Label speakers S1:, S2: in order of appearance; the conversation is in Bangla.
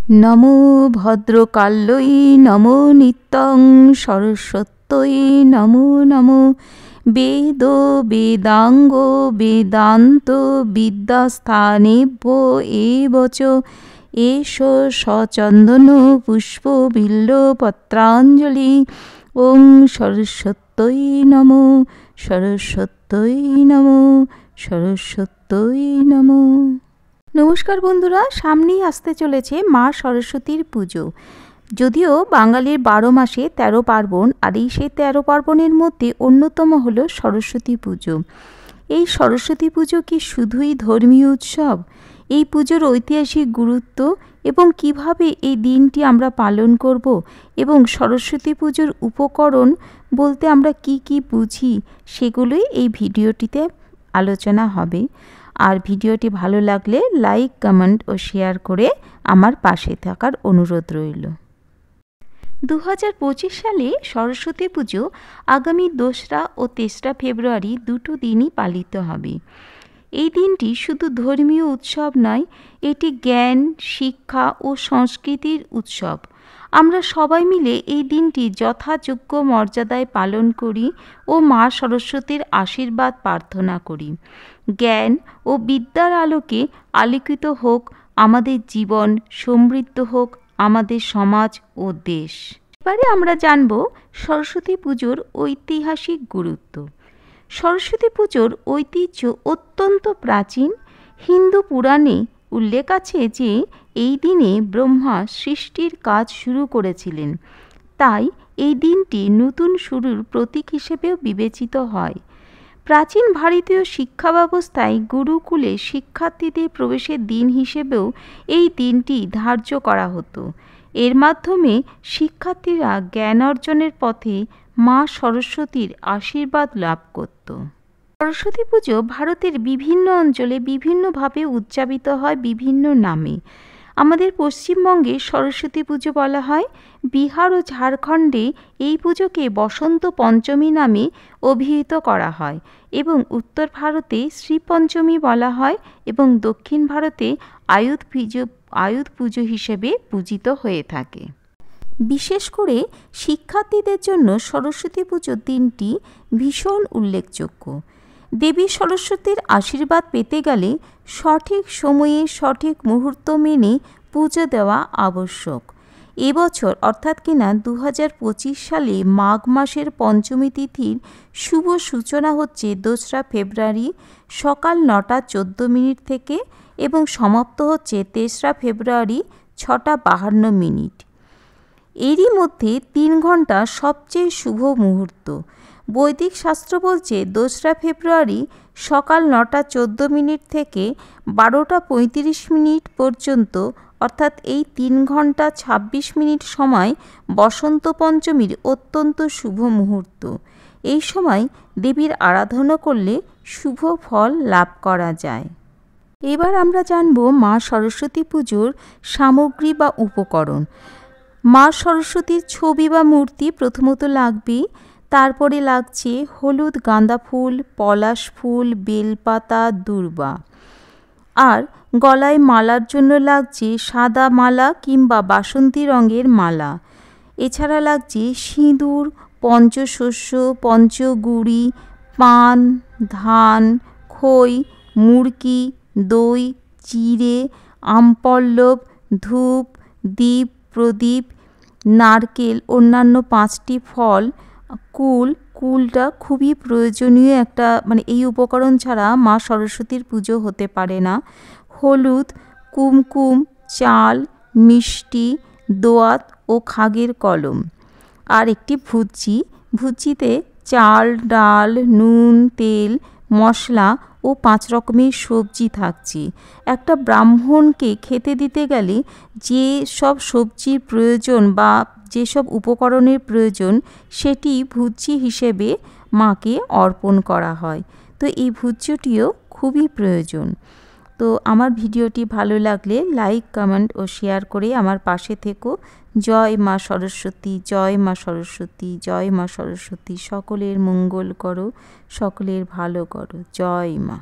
S1: নমো ভদ্রকাল্যৈ নমো নিত্যং সরস্বত্যৈ নমো নমো বেদ বেদাঙ্গ বেদান্ত বিদ্যাস্থানেভ্যো এবচ এষ সচন্দন পুষ্প বিল্ল পত্রাঞ্জলি ওং সরস্বত্যৈ নমো সরস্বত্যৈ নমো সরস্বত্যৈ নমো। নমস্কার বন্ধুরা, সামনেই আসতে চলেছে মা সরস্বতীর পুজো। যদিও বাঙালির 12 মাসে 13 পার্বণ, আর এই সেই 13 পার্বণের মধ্যে অন্যতম হলো সরস্বতী পুজো। এই সরস্বতী পুজো কি শুধুই ধর্মীয় উৎসব? এই পুজোর ঐতিহাসিক গুরুত্ব এবং কিভাবে এই দিনটি আমরা পালন করব এবং সরস্বতী পুজোর উপকরণ বলতে আমরা কি কি বুঝি, সেগুলোই এই ভিডিওটিতে আলোচনা হবে। আর ভিডিওটি ভালো লাগলে লাইক, কমেন্ট ও শেয়ার করে আমার পাশে থাকার অনুরোধ রইল। 2025 সালে সরস্বতী পুজো আগামী 2রা ও 3রা ফেব্রুয়ারি দুটো দিনই পালিত হবে। এই দিনটি শুধু ধর্মীয় উৎসব নয়, এটি জ্ঞান, শিক্ষা ও সংস্কৃতির উৎসব। আমরা সবাই মিলে এই দিনটি যথাযোগ্য মর্যাদায় পালন করি ও মা সরস্বতীর আশীর্বাদ প্রার্থনা করি। জ্ঞান ও বিদ্যার আলোকে আলোকিত হোক আমাদের জীবন, সমৃদ্ধ হোক আমাদের সমাজ ও দেশ। এবারে আমরা জানব সরস্বতী পুজোর ঐতিহাসিক গুরুত্ব। সরস্বতী পুজোর ঐতিহ্য অত্যন্ত প্রাচীন। হিন্দু পুরাণে উল্লেখ আছে যে এই দিনে ব্রহ্মা সৃষ্টির কাজ শুরু করেছিলেন, তাই এই দিনটি নতুন শুরুর প্রতীক হিসেবেও বিবেচিত হয়। প্রাচীন ভারতীয় শিক্ষা ব্যবস্থায় গুরুকুলে শিক্ষার্থীদের প্রবেশের দিন হিসেবেও এই দিনটি ধার্য করা হতো। এর মাধ্যমে শিক্ষার্থীরা জ্ঞান অর্জনের পথে মা সরস্বতীর আশীর্বাদ লাভ করত। সরস্বতী পুজো ভারতের বিভিন্ন অঞ্চলে বিভিন্নভাবে উদযাপিত হয় বিভিন্ন নামে। আমাদের পশ্চিমবঙ্গে সরস্বতী পুজো বলা হয়। বিহার ও ঝাড়খণ্ডে এই পুজোকে বসন্ত পঞ্চমী নামে অভিহিত করা হয় এবং উত্তর ভারতে শ্রী পঞ্চমী বলা হয় এবং দক্ষিণ ভারতে আয়ুধ পুজো হিসেবে পূজিত হয়ে থাকে। বিশেষ করে শিক্ষার্থীদের জন্য সরস্বতী পুজোর দিনটি ভীষণ উল্লেখযোগ্য। দেবী সরস্বতীর আশীর্বাদ পেতে গেলে সঠিক সময়ে সঠিক মুহূর্ত মেনে পুজো দেওয়া আবশ্যক। এবছর অর্থাৎ কিনা 2025 সালে মাঘ মাসের পঞ্চমী তিথির শুভ সূচনা হচ্ছে 2রা ফেব্রুয়ারি সকাল 9টা 14 মিনিট থেকে এবং সমাপ্ত হচ্ছে 3রা ফেব্রুয়ারি 6টা 52 মিনিট। এরই মধ্যে 3 ঘন্টা সবচেয়ে শুভ মুহূর্ত। বৈদিক শাস্ত্র বলছে 2রা ফেব্রুয়ারি সকাল 9টা 14 মিনিট থেকে 12টা 35 মিনিট পর্যন্ত, অর্থাৎ এই 3 ঘন্টা 26 মিনিট সময় বসন্ত পঞ্চমীর অত্যন্ত শুভ মুহূর্ত। এই সময় দেবীর আরাধনা করলে শুভ ফল লাভ করা যায়। এবার আমরা জানব মা সরস্বতী পুজোর সামগ্রী বা উপকরণ। মা সরস্বতীর ছবি বা মূর্তি প্রথমত লাগবে, তারপরে লাগছে হলুদ গাঁদা ফুল, পলাশ ফুল, বেলপাতা, দূর্বা। আর গলায় মালার জন্য লাগছে সাদা মালা কিংবা বাসন্তী রঙের মালা। এছাড়া লাগছে সিঁদুর, পঞ্চশস্য, পঞ্চগুড়ি, পান, ধান, খই, মুড়কি, দই, চিড়ে, আমপল্লব, ধূপ, দীপ, প্রদীপ, নারকেল, অন্যান্য 5টি ফল, কুলটা খুবই প্রয়োজনীয় একটা, এই উপকরণ ছাড়া মা সরস্বতীর পুজো হতে পারে না। হলুদ, কুমকুম, চাল, মিষ্টি, দোয়াত ও খাগের কলম, আর একটি ভুজিতে চাল, ডাল, নুন, তেল, মশলা ও 5 রকমের সবজি থাকছে। একটা ব্রাহ্মণকে খেতে দিতে গেলে যে সব সবজির প্রয়োজন বা যেসব উপকরণের প্রয়োজন সেটি ভুজি হিসেবে মাকে অর্পণ করা হয়। তো এই ভুজিটিও খুবই প্রয়োজন। তো আমার ভিডিওটি ভালো লাগলে লাইক, কমেন্ট ও শেয়ার করে আমার পাশে থেকো। জয় মা সরস্বতী, জয় মা সরস্বতী, জয় মা সরস্বতী। সকলের মঙ্গল করো, সকলের ভালো করো। জয় মা।